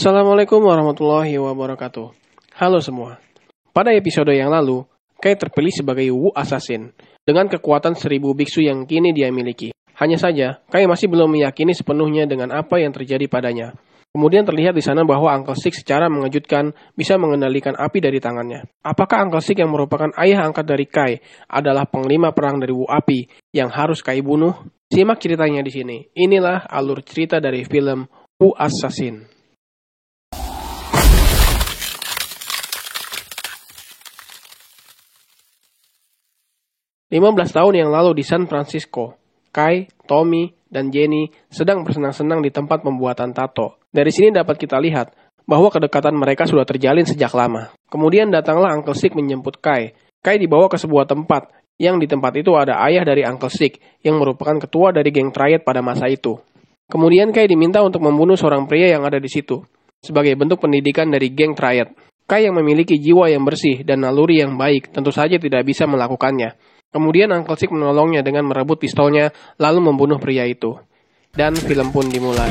Assalamualaikum warahmatullahi wabarakatuh. Halo semua. Pada episode yang lalu, Kai terpilih sebagai Wu Assassin dengan kekuatan 1000 biksu yang kini dia miliki. Hanya saja, Kai masih belum meyakini sepenuhnya dengan apa yang terjadi padanya. Kemudian terlihat di sana bahwa Uncle Six secara mengejutkan bisa mengendalikan api dari tangannya. Apakah Uncle Six yang merupakan ayah angkat dari Kai adalah panglima perang dari Wu Api yang harus Kai bunuh? Simak ceritanya di sini. Inilah alur cerita dari film Wu Assassin. 15 tahun yang lalu di San Francisco, Kai, Tommy, dan Jenny sedang bersenang-senang di tempat pembuatan tato. Dari sini dapat kita lihat bahwa kedekatan mereka sudah terjalin sejak lama. Kemudian datanglah Uncle Six menjemput Kai. Kai dibawa ke sebuah tempat, yang di tempat itu ada ayah dari Uncle Six yang merupakan ketua dari geng Triad pada masa itu. Kemudian Kai diminta untuk membunuh seorang pria yang ada di situ, sebagai bentuk pendidikan dari geng Triad. Kai yang memiliki jiwa yang bersih dan naluri yang baik tentu saja tidak bisa melakukannya. Kemudian Uncle Six menolongnya dengan merebut pistolnya, lalu membunuh pria itu. Dan film pun dimulai.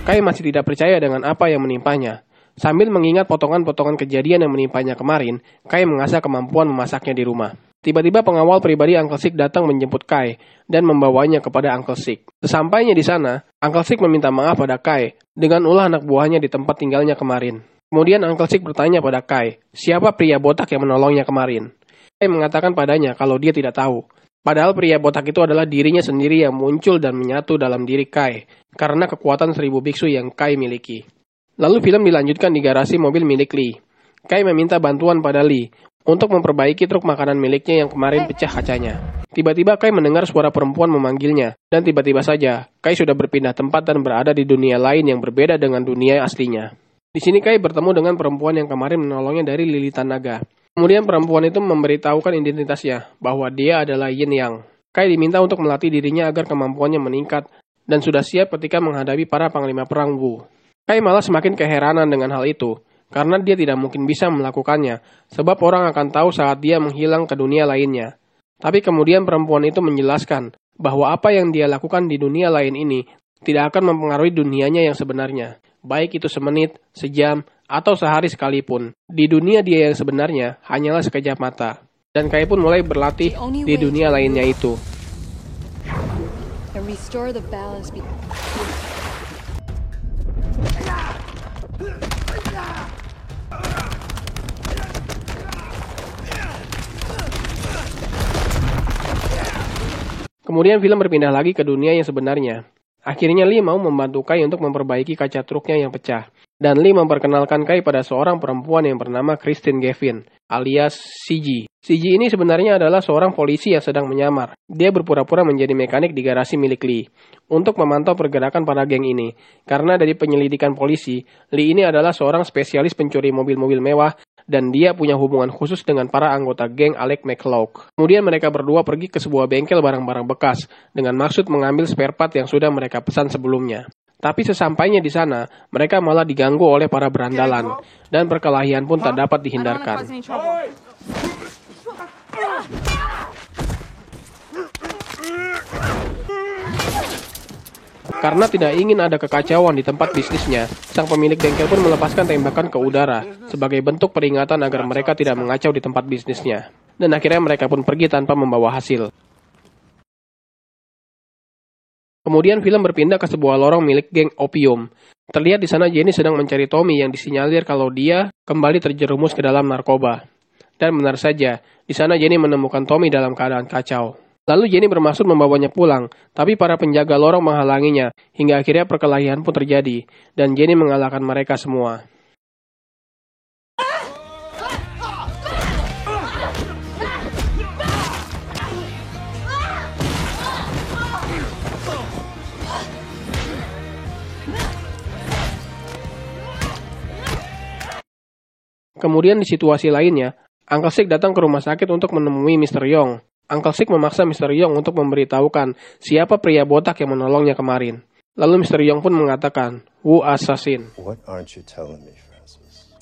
Kai masih tidak percaya dengan apa yang menimpanya. Sambil mengingat potongan-potongan kejadian yang menimpanya kemarin, Kai mengasah kemampuan memasaknya di rumah. Tiba-tiba pengawal pribadi Uncle Six datang menjemput Kai dan membawanya kepada Uncle Six. Sesampainya di sana, Uncle Six meminta maaf pada Kai dengan ulah anak buahnya di tempat tinggalnya kemarin. Kemudian Uncle Six bertanya pada Kai, siapa pria botak yang menolongnya kemarin? Kai mengatakan padanya kalau dia tidak tahu. Padahal pria botak itu adalah dirinya sendiri yang muncul dan menyatu dalam diri Kai, karena kekuatan 1000 biksu yang Kai miliki. Lalu film dilanjutkan di garasi mobil milik Lee. Kai meminta bantuan pada Lee untuk memperbaiki truk makanan miliknya yang kemarin pecah kacanya. Tiba-tiba Kai mendengar suara perempuan memanggilnya, dan tiba-tiba saja Kai sudah berpindah tempat dan berada di dunia lain yang berbeda dengan dunia aslinya. Di sini Kai bertemu dengan perempuan yang kemarin menolongnya dari lilitan naga. Kemudian perempuan itu memberitahukan identitasnya, bahwa dia adalah Yin Yang. Kai diminta untuk melatih dirinya agar kemampuannya meningkat, dan sudah siap ketika menghadapi para panglima perang Wu. Kai malah semakin keheranan dengan hal itu, karena dia tidak mungkin bisa melakukannya, sebab orang akan tahu saat dia menghilang ke dunia lainnya. Tapi kemudian perempuan itu menjelaskan, bahwa apa yang dia lakukan di dunia lain ini, tidak akan mempengaruhi dunianya yang sebenarnya. Baik itu semenit, sejam, atau sehari sekalipun. Di dunia dia yang sebenarnya hanyalah sekejap mata. Dan Kai pun mulai berlatih di dunia lainnya itu. Kemudian film berpindah lagi ke dunia yang sebenarnya. Akhirnya Lee mau membantu Kai untuk memperbaiki kaca truknya yang pecah. Dan Lee memperkenalkan Kai pada seorang perempuan yang bernama Christine Gavin, alias CG. CG ini sebenarnya adalah seorang polisi yang sedang menyamar. Dia berpura-pura menjadi mekanik di garasi milik Lee, untuk memantau pergerakan para geng ini. Karena dari penyelidikan polisi, Lee ini adalah seorang spesialis pencuri mobil-mobil mewah, dan dia punya hubungan khusus dengan para anggota geng Alec McCloud. Kemudian mereka berdua pergi ke sebuah bengkel barang-barang bekas, dengan maksud mengambil spare part yang sudah mereka pesan sebelumnya. Tapi sesampainya di sana, mereka malah diganggu oleh para berandalan, dan perkelahian pun tak dapat dihindarkan. Karena tidak ingin ada kekacauan di tempat bisnisnya, sang pemilik bengkel pun melepaskan tembakan ke udara, sebagai bentuk peringatan agar mereka tidak mengacau di tempat bisnisnya. Dan akhirnya mereka pun pergi tanpa membawa hasil. Kemudian film berpindah ke sebuah lorong milik geng Opium. Terlihat di sana Jenny sedang mencari Tommy yang disinyalir kalau dia kembali terjerumus ke dalam narkoba. Dan benar saja, di sana Jenny menemukan Tommy dalam keadaan kacau. Lalu Jenny bermaksud membawanya pulang, tapi para penjaga lorong menghalanginya, hingga akhirnya perkelahian pun terjadi, dan Jenny mengalahkan mereka semua. Kemudian di situasi lainnya, Uncle Six datang ke rumah sakit untuk menemui Mr. Yong. Uncle Six memaksa Mr. Yong untuk memberitahukan siapa pria botak yang menolongnya kemarin. Lalu Mr. Yong pun mengatakan, Wu Assassin. What aren't you telling me, Francis?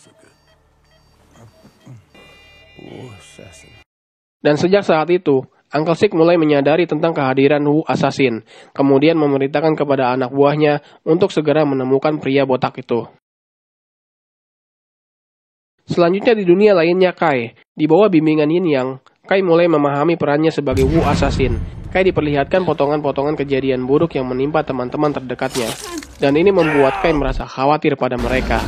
Dan sejak saat itu, Uncle Sik mulai menyadari tentang kehadiran Wu Assassin, kemudian memerintahkan kepada anak buahnya untuk segera menemukan pria botak itu. Selanjutnya di dunia lainnya Kai, di bawah bimbingan Yin Yang, Kai mulai memahami perannya sebagai Wu Assassin. Kai diperlihatkan potongan-potongan kejadian buruk yang menimpa teman-teman terdekatnya, dan ini membuat Kai merasa khawatir pada mereka.